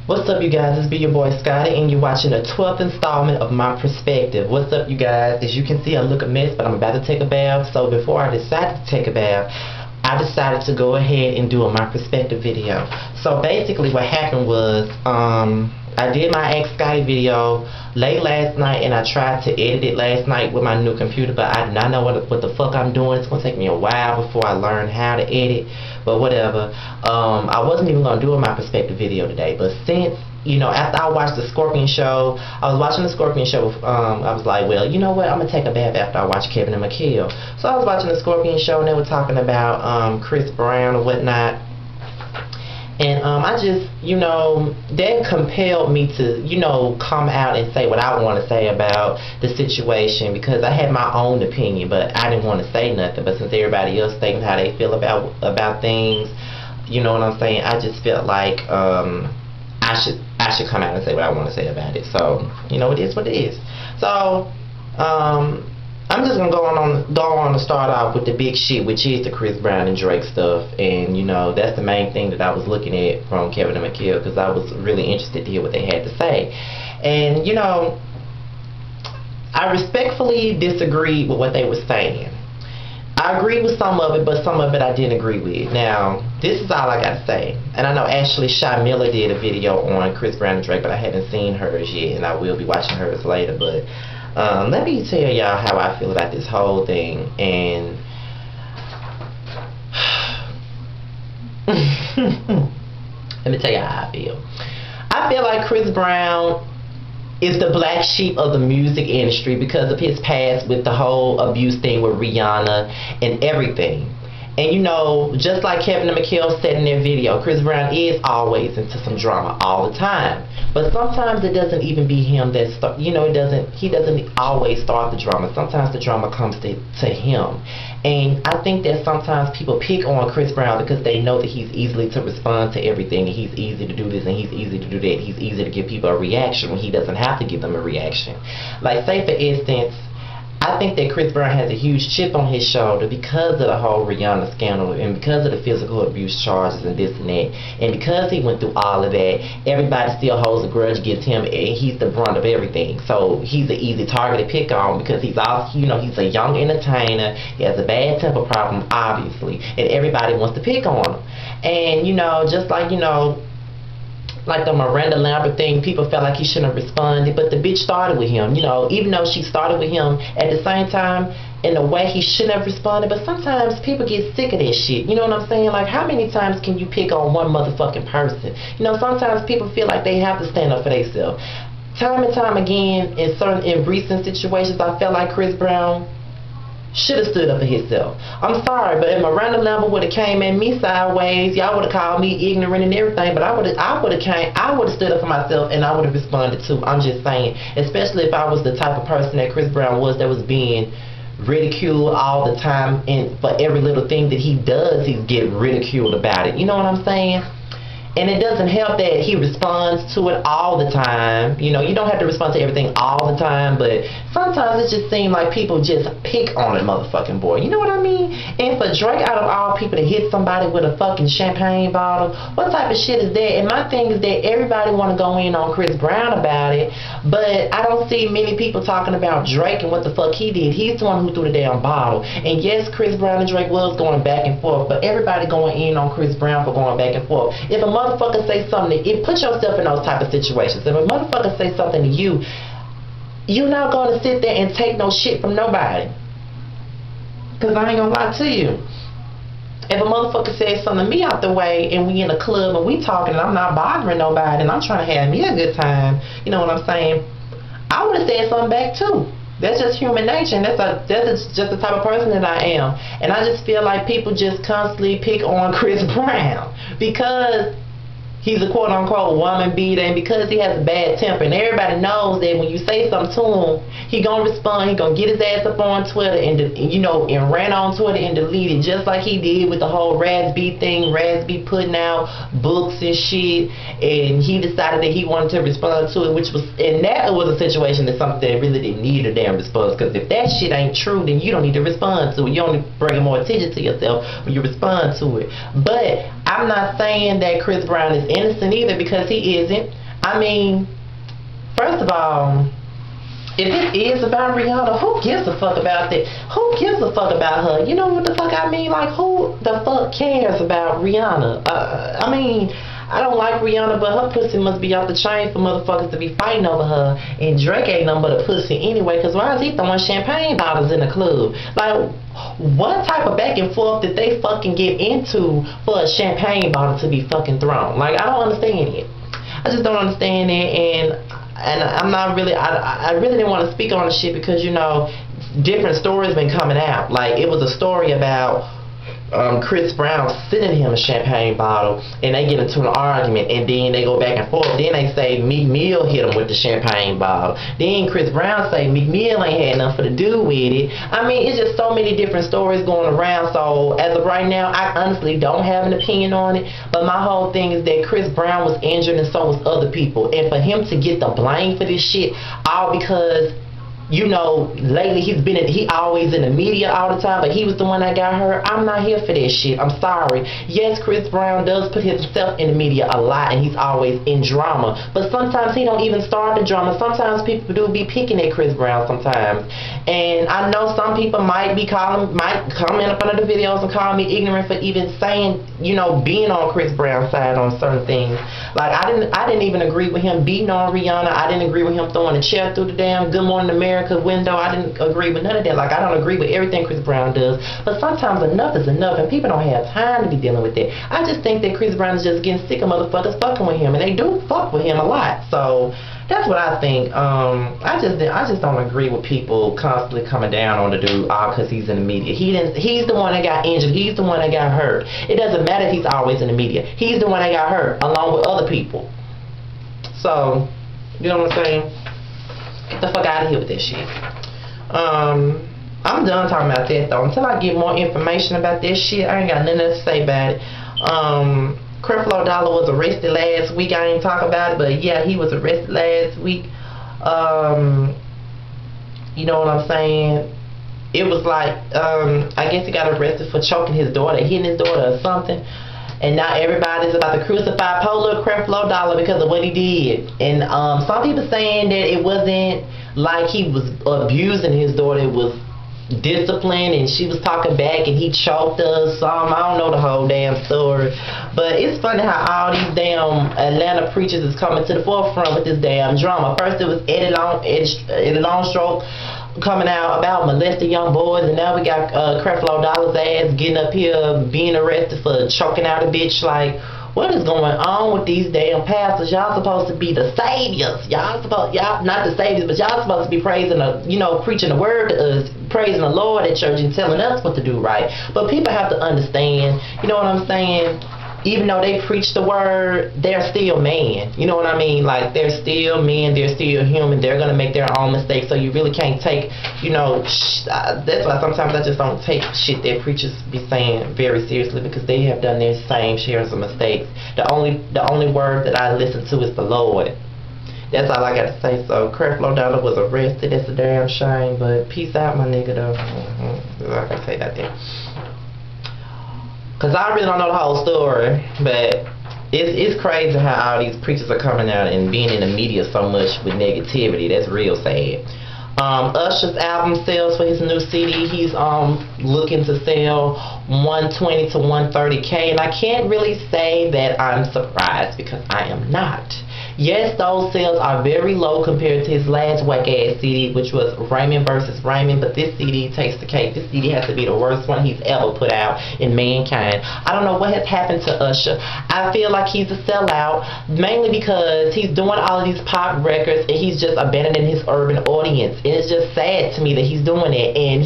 What's up, you guys? It's be your boy Scotty, and you're watching the 12th installment of My Perspective. What's up, you guys? As you can see, I look a mess, but I'm about to take a bath. So before I decided to take a bath, I decided to go ahead and do a My Perspective video. So basically what happened was, I did my Ex Scotty video late last night, and I tried to edit it last night with my new computer, but I do not know what the fuck I'm doing. It's going to take me a while before I learn how to edit, but whatever. I wasn't even going to do a My Perspective video today, but since, you know, after I watched the Scorpion show, I was watching the Scorpion show, I was like, well, you know what, I'm going to take a bath after I watch Kevin and McKill. So I was watching the Scorpion show, and they were talking about Chris Brown and whatnot. And I just, you know, that compelled me to, you know, come out and say what I want to say about the situation, because I had my own opinion, but I didn't want to say nothing. But since everybody else stating how they feel about things, you know what I'm saying, I just felt like I should come out and say what I want to say about it. So, you know, it is what it is. So, I'm just gonna go on to start off with the big shit, which is the Chris Brown and Drake stuff, and you know, that's the main thing that I was looking at from Kevin and McKill, because I was really interested to hear what they had to say. And you know, I respectfully disagreed with what they were saying. I agree with some of it, but some of it I didn't agree with. Now, this is all I got to say. And I know Ashley Shy Miller did a video on Chris Brown and Drake, but I haven't seen hers yet, and I will be watching hers later. But let me tell y'all how I feel about this whole thing. And let me tell you how I feel. I feel like Chris Brown is the black sheep of the music industry because of his past with the whole abuse thing with Rihanna and everything. And you know, just like Kevin and McKill said in their video, Chris Brown is always into some drama all the time. But sometimes it doesn't even be him that start, you know, he doesn't always start the drama. Sometimes the drama comes to him. And I think that sometimes people pick on Chris Brown because they know that he's easily to respond to everything, and he's easy to do this and he's easy to do that. He's easy to give people a reaction when he doesn't have to give them a reaction. Like, say for instance, I think that Chris Brown has a huge chip on his shoulder because of the whole Rihanna scandal and because of the physical abuse charges and this and that. And because he went through all of that, everybody still holds a grudge against him, and he's the brunt of everything. So he's an easy target to pick on because he's also, you know, he's a young entertainer. He has a bad temper problem, obviously, and everybody wants to pick on him. And, you know, just like, you know, like the Miranda Lambert thing, people felt like he shouldn't have responded, but the bitch started with him, you know, even though she started with him at the same time, in a way he shouldn't have responded. But sometimes people get sick of that shit, you know what I'm saying? Like, how many times can you pick on one motherfucking person? You know, sometimes people feel like they have to stand up for themselves. Time and time again, in recent situations, I felt like Chris Brown should have stood up for himself. I'm sorry, but if Miranda Lambert would have came at me sideways, y'all would have called me ignorant and everything, but I would have stood up for myself, and I would have responded too. I'm just saying, especially if I was the type of person that Chris Brown was, that was being ridiculed all the time, and for every little thing that he does, he's getting ridiculed about it. You know what I'm saying? And it doesn't help that he responds to it all the time. You know, you don't have to respond to everything all the time, but sometimes it just seems like people just pick on a motherfucking boy. You know what I mean? And for Drake, out of all people, to hit somebody with a fucking champagne bottle, what type of shit is that? And my thing is that everybody want to go in on Chris Brown about it, but I don't see many people talking about Drake and what the fuck he did. He's the one who threw the damn bottle. And yes, Chris Brown and Drake was going back and forth, but everybody going in on Chris Brown for going back and forth. If a motherfucker say something, put yourself in those type of situations. If a motherfucker say something to you, you're not going to sit there and take no shit from nobody. Because I ain't going to lie to you. If a motherfucker says something to me out the way, and we in a club and we talking, and I'm not bothering nobody, and I'm trying to have me a good time, you know what I'm saying, I would have said something back too. That's just human nature, and that's just the type of person that I am. And I just feel like people just constantly pick on Chris Brown because he's a quote-unquote woman beater, and because he has a bad temper, and everybody knows that when you say something to him, he gonna respond. He gonna get his ass up on Twitter and you know, and ran on Twitter and delete it, just like he did with the whole Raspy thing. Raspy putting out books and shit, and he decided that he wanted to respond to it, which was, and that was a situation that's something that really didn't need a damn response. Because if that shit ain't true, then you don't need to respond to it. You only bring more attention to yourself when you respond to it. But I'm not saying that Chris Brown is innocent either, because he isn't. I mean, first of all, if it is about Rihanna, who gives a fuck about that? Who gives a fuck about her? You know what the fuck I mean? Like, who the fuck cares about Rihanna? I mean, I don't like Rihanna, but her pussy must be off the chain for motherfuckers to be fighting over her. And Drake ain't nothing but a pussy anyway, because why is he throwing champagne bottles in the club? Like, what type of back and forth did they fucking get into for a champagne bottle to be fucking thrown? Like, I don't understand it. I just don't understand it, and I'm not really, I really didn't want to speak on the shit because, you know, different stories been coming out. Like, it was a story about Chris Brown sending him a champagne bottle, and they get into an argument, and then they go back and forth. Then they say Meek Mill hit him with the champagne bottle. Then Chris Brown say Meek Mill ain't had nothing to do with it. I mean, it's just so many different stories going around. So as of right now, I honestly don't have an opinion on it. But my whole thing is that Chris Brown was injured, and so was other people. And for him to get the blame for this shit, all because, you know, lately he always in the media all the time, but he was the one that got hurt. I'm not here for that shit. I'm sorry. Yes, Chris Brown does put himself in the media a lot, and he's always in drama. But sometimes he don't even start the drama. Sometimes people do be picking at Chris Brown sometimes. And I know some people might comment up under the videos and call me ignorant for even saying, you know, being on Chris Brown's side on certain things. Like, I didn't even agree with him beating on Rihanna. I didn't agree with him throwing a chair through the damn Good Morning America window. I didn't agree with none of that. Like, I don't agree with everything Chris Brown does, but sometimes enough is enough, and people don't have time to be dealing with that. I just think that Chris Brown is just getting sick of motherfuckers fucking with him, and they do fuck with him a lot. So that's what I think. I just don't agree with people constantly coming down on the dude because he's in the media. He's the one that got injured. He's the one that got hurt. It doesn't matter if he's always in the media. He's the one that got hurt along with other people. So, you know what I'm saying? Get the fuck out of here with that shit. I'm done talking about that though. Until I get more information about that shit, I ain't got nothing else to say about it. Creflo Dollar was arrested last week. I ain't talk about it, but yeah, he was arrested last week. You know what I'm saying? It was like, I guess he got arrested for choking his daughter, hitting his daughter or something. And now everybody's about to crucify poor little Creflo Dollar because of what he did. And some people saying that it wasn't like he was abusing his daughter. It was discipline, and she was talking back, and he choked her. Some, I don't know the whole damn story. But it's funny how all these damn Atlanta preachers is coming to the forefront with this damn drama. First it was Eddie Longstroke coming out about molesting young boys, and now we got Creflo Dollar's ass getting up here being arrested for choking out a bitch. Like, what is going on with these damn pastors? Y'all supposed to be the saviors. Y'all not the saviors, but y'all supposed to be praising preaching the word to us, praising the Lord at church and telling us what to do right. But people have to understand, you know what I'm saying? Even though they preach the word, they're still man. You know what I mean? Like, they're still men, they're still human, they're gonna make their own mistakes. So you really can't take, you know, that's why sometimes I just don't take shit that preachers be saying very seriously, because they have done their same shares of mistakes. The only word that I listen to is the Lord. That's all I got to say. So Creflo Dollar was arrested. That's a damn shame, but peace out, my nigga, though. That's all I can say that there. Because I really don't know the whole story, but it's crazy how all these preachers are coming out and being in the media so much with negativity. That's real sad. Usher's album sales for his new CD, he's looking to sell 120 to 130K, and I can't really say that I'm surprised, because I am not. Yes, those sales are very low compared to his last whack-ass CD, which was Raymond vs. Raymond, but this CD takes the cake. This CD has to be the worst one he's ever put out in mankind. I don't know what has happened to Usher. I feel like he's a sellout, mainly because he's doing all of these pop records, and he's just abandoning his urban audience. And it's just sad to me that he's doing it, and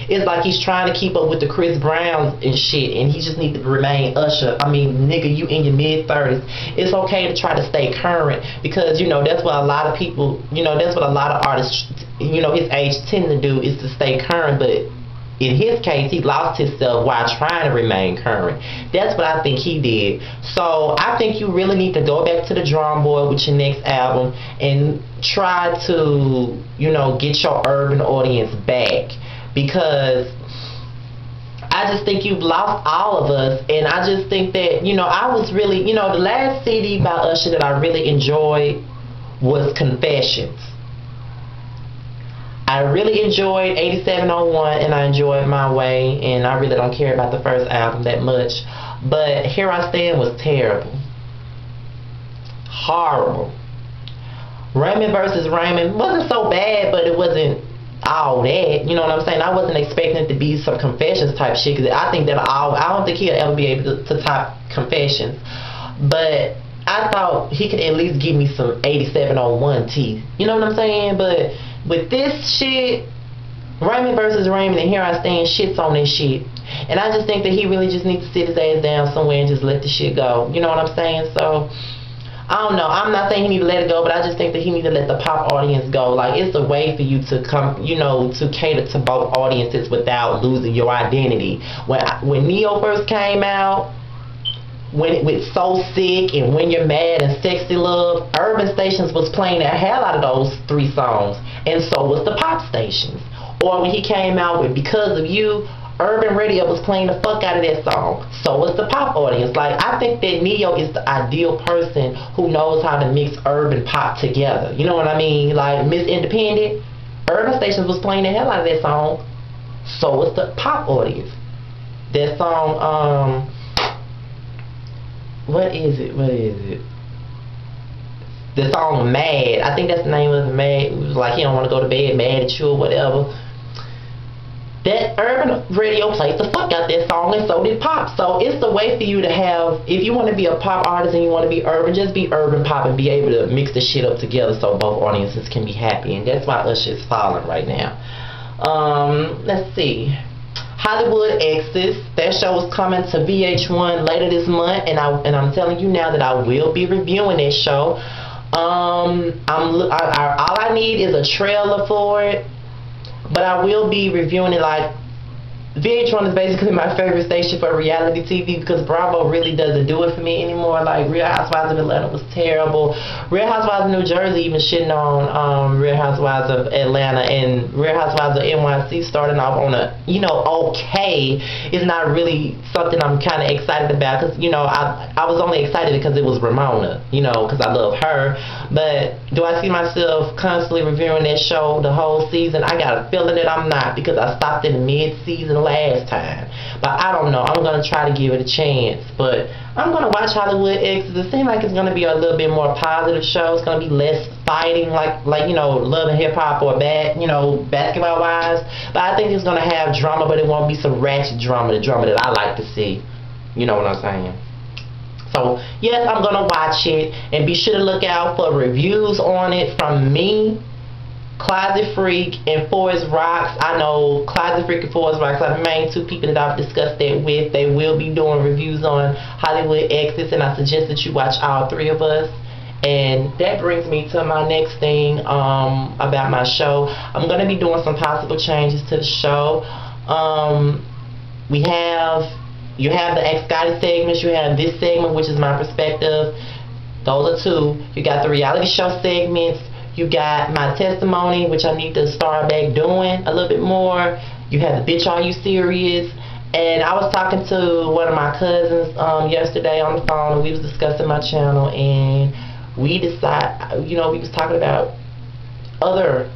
it's like he's trying to keep up with the Chris Browns and shit, and he just needs to remain Usher. I mean, nigga, you in your mid-30s. It's okay to try to stay current, because, you know, that's what a lot of people, you know, that's what a lot of artists, you know, his age tend to do, is to stay current. But in his case, he lost himself while trying to remain current. That's what I think he did. So I think you really need to go back to the drawing board with your next album and try to, you know, get your urban audience back. Because I just think you've lost all of us, and I just think that, you know, I was really, you know, the last CD by Usher that I really enjoyed was Confessions. I really enjoyed 8701, and I enjoyed My Way, and I really don't care about the first album that much. But Here I Stand was terrible. Horrible. Raymond versus Raymond wasn't so bad, but it wasn't all that. You know what I'm saying? I wasn't expecting it to be some Confessions type shit, because I think that I don't think he'll ever be able to top Confessions. But I thought he could at least give me some 8701 teeth. You know what I'm saying? But with this shit, Raymond versus Raymond and Here I Stand shits on this shit. And I just think that he really just needs to sit his ass down somewhere and just let the shit go. You know what I'm saying? So I don't know. I'm not saying he need to let it go, but I just think that he need to let the pop audience go. Like, it's a way for you to come, you know, to cater to both audiences without losing your identity. When Neo first came out, with So Sick and When You're Mad and Sexy Love, urban stations was playing the hell out of those three songs, and so was the pop stations. Or when he came out with Because of You, urban radio was playing the fuck out of that song. So was the pop audience. Like, I think that Neo is the ideal person who knows how to mix urban pop together. You know what I mean? Like, Miss Independent, urban stations was playing the hell out of that song. So was the pop audience. That song, what is it? The song Mad. I think that's the name of it, Mad. It was like he don't want to go to bed, mad at you or whatever. That urban radio plays the fuck out that song, and so did pop. So it's the way for you to have, if you want to be a pop artist and you want to be urban, just be urban pop and be able to mix the shit up together so both audiences can be happy. And that's why Usher is falling right now. Let's see. Hollywood Exes. That show is coming to VH1 later this month, and I'm telling you now that I will be reviewing that show. All I need is a trailer for it, but I will be reviewing it. Like, VH1 is basically my favorite station for reality TV, because Bravo really doesn't do it for me anymore. Like, Real Housewives of Atlanta was terrible. Real Housewives of New Jersey even shitting on Real Housewives of Atlanta, and Real Housewives of NYC starting off on a, you know, okay. It's not really something I'm kind of excited about, because, you know, I was only excited because it was Ramona, you know, because I love her. But do I see myself constantly reviewing that show the whole season? I got a feeling that I'm not, because I stopped in the mid-season last time. But I don't know. I'm going to try to give it a chance. But I'm going to watch Hollywood Exes. It seems like it's going to be a little bit more positive show. It's going to be less fighting, like you know, Love and Hip Hop or you know, basketball wise. But I think it's going to have drama, but it won't be some ratchet drama, the drama that I like to see. You know what I'm saying? So, yes, I'm going to watch it, and be sure to look out for reviews on it from me, Closet Freak, and Forest Rocks. I know Closet Freak and Forest Rocks are the main two people that I've discussed that with. They will be doing reviews on Hollywood Exes, and I suggest that you watch all three of us. And that brings me to my next thing about my show. I'm going to be doing some possible changes to the show. You have the X Scotty segments. You have this segment, which is my perspective. Those are two. You got the reality show segments. You got my testimony, which I need to start back doing a little bit more. You have the Bitch Are You Serious? And I was talking to one of my cousins yesterday on the phone, and we was discussing my channel, and we decided, you know, we was talking about other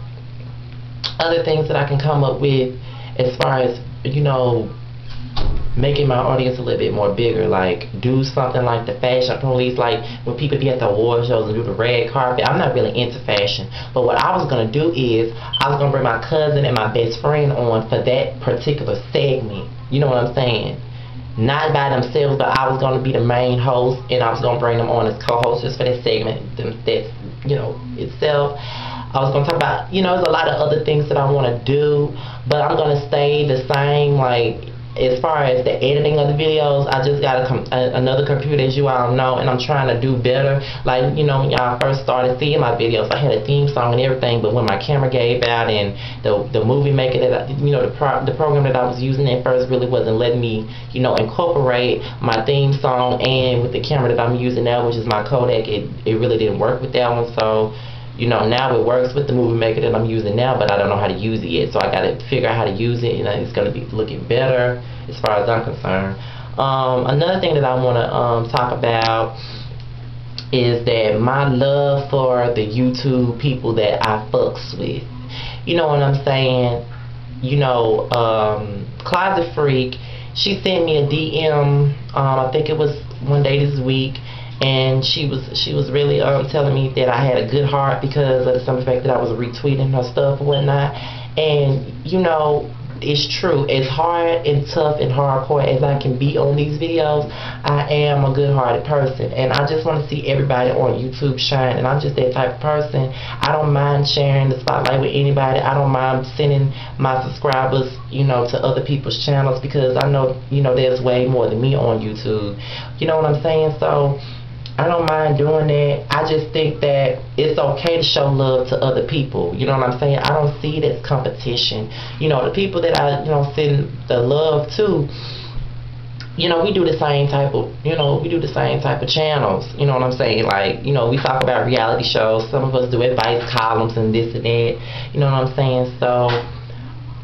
things that I can come up with as far as, you know, making my audience a little bit more bigger. Like, do something like the fashion police, like when people be at the award shows and do the red carpet. I'm not really into fashion, but what I was going to do is I was going to bring my cousin and my best friend on for that particular segment. You know what I'm saying? Not by themselves, but I was going to be the main host, and I was going to bring them on as co-hosts just for that segment, that, you know, itself. I was going to talk about, you know, there's a lot of other things that I want to do, but I'm going to stay the same. Like, as far as the editing of the videos, I just got another computer, as you all know, and I'm trying to do better. Like, you know, when y'all first started seeing my videos, I had a theme song and everything, but when my camera gave out and the movie maker that you know, the program that I was using at first really wasn't letting me, you know, incorporate my theme song, and with the camera that I'm using now, which is my Kodak, it really didn't work with that one. So You know, now it works with the movie maker that I'm using now, but I don't know how to use it yet. So I got to figure out how to use it, and it's going to be looking better as far as I'm concerned. Another thing that I want to talk about is that my love for the YouTube people that I fucks with. You know what I'm saying? You know, Closet Freak, she sent me a DM, I think it was one day this week, and she was really telling me that I had a good heart because of the simple fact that I was retweeting her stuff and whatnot. And you know, it's true. As hard and tough and hardcore as I can be on these videos, I am a good-hearted person, and I just want to see everybody on YouTube shine. And I'm just that type of person. I don't mind sharing the spotlight with anybody. I don't mind sending my subscribers, you know, to other people's channels, because I know, you know, there's way more than me on YouTube. You know what I'm saying? So I don't mind doing that. I just think that it's okay to show love to other people. You know what I'm saying? I don't see it as competition. You know, the people that I, you know, send the love to, you know, we do the same type of, you know, we do the same type of channels. You know what I'm saying? Like, you know, we talk about reality shows. Some of us do advice columns and this and that. You know what I'm saying? So,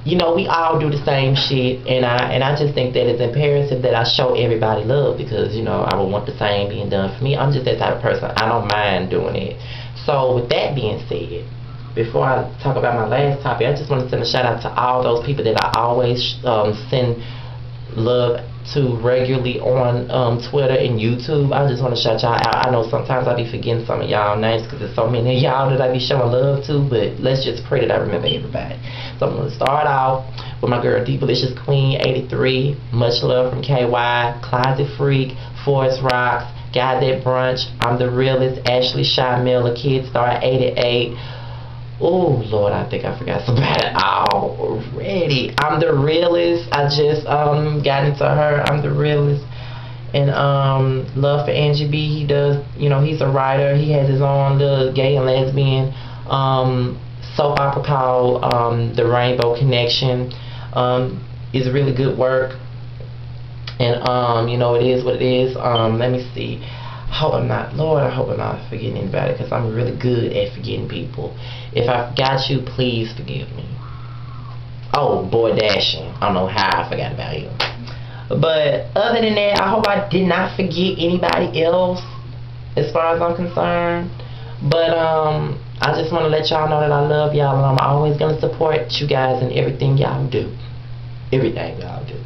you know, we all do the same shit, and I just think that it's imperative that I show everybody love, because, you know, I would want the same being done for me. I'm just that type of person. I don't mind doing it. So with that being said, before I talk about my last topic, I just want to send a shout out to all those people that I always send love to regularly on Twitter and YouTube. I just want to shout y'all out. I know sometimes I be forgetting some of y'all names because there's so many of y'all that I be showing love to, but let's just pray that I remember everybody. So I'm going to start off with my girl Delicious Queen 83, much love from KY, Closet Freak, Forest Rocks, Guy That Brunch, I'm the Realist, Ashley Shy Miller, Kid Star 88. Oh Lord, I think I forgot somebody already. I'm the Realist. I just got into her. I'm the Realist. And love for Angie B. He does, you know, he's a writer. He has his own little gay and lesbian soap opera called The Rainbow Connection. It's really good work. And you know, it is what it is. Let me see. Lord, I hope I'm not forgetting anybody, because I'm really good at forgetting people. If I forgot you, please forgive me. Oh, Boy Dashing. I don't know how I forgot about him. But other than that, I hope I did not forget anybody else as far as I'm concerned. But I just want to let y'all know that I love y'all, and I'm always going to support you guys in everything y'all do. Everything y'all do.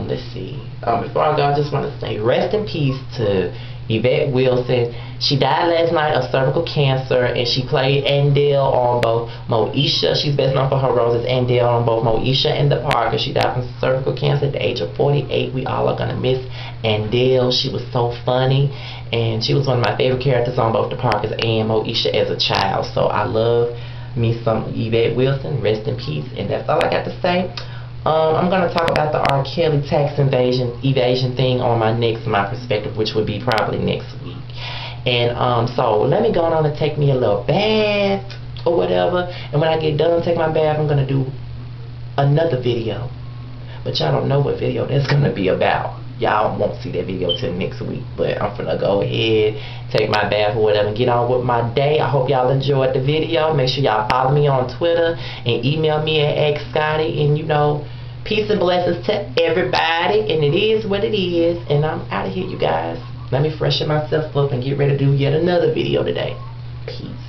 Let's see. Before I go, I just want to say rest in peace to Yvette Wilson. She died last night of cervical cancer, and she played Andell on both Moesha. She's best known for her roles as Andell on both Moesha and The Parker. She died from cervical cancer at the age of 48. We all are gonna miss Andell. She was so funny, and she was one of my favorite characters on both The Parkers and Moesha as a child. So I love me some Yvette Wilson. Rest in peace. And that's all I got to say. I'm going to talk about the R. Kelly tax evasion thing on my next My Perspective, which would be probably next week. And so let me go on and take me a little bath or whatever. And when I get done take my bath, I'm going to do another video. But y'all don't know what video that's going to be about. Y'all won't see that video till next week. But I'm going to go ahead, take my bath or whatever, and get on with my day. I hope y'all enjoyed the video. Make sure y'all follow me on Twitter and email me at xscotty. And you know, peace and blessings to everybody. And it is what it is. And I'm out of here, you guys. Let me freshen myself up and get ready to do yet another video today. Peace.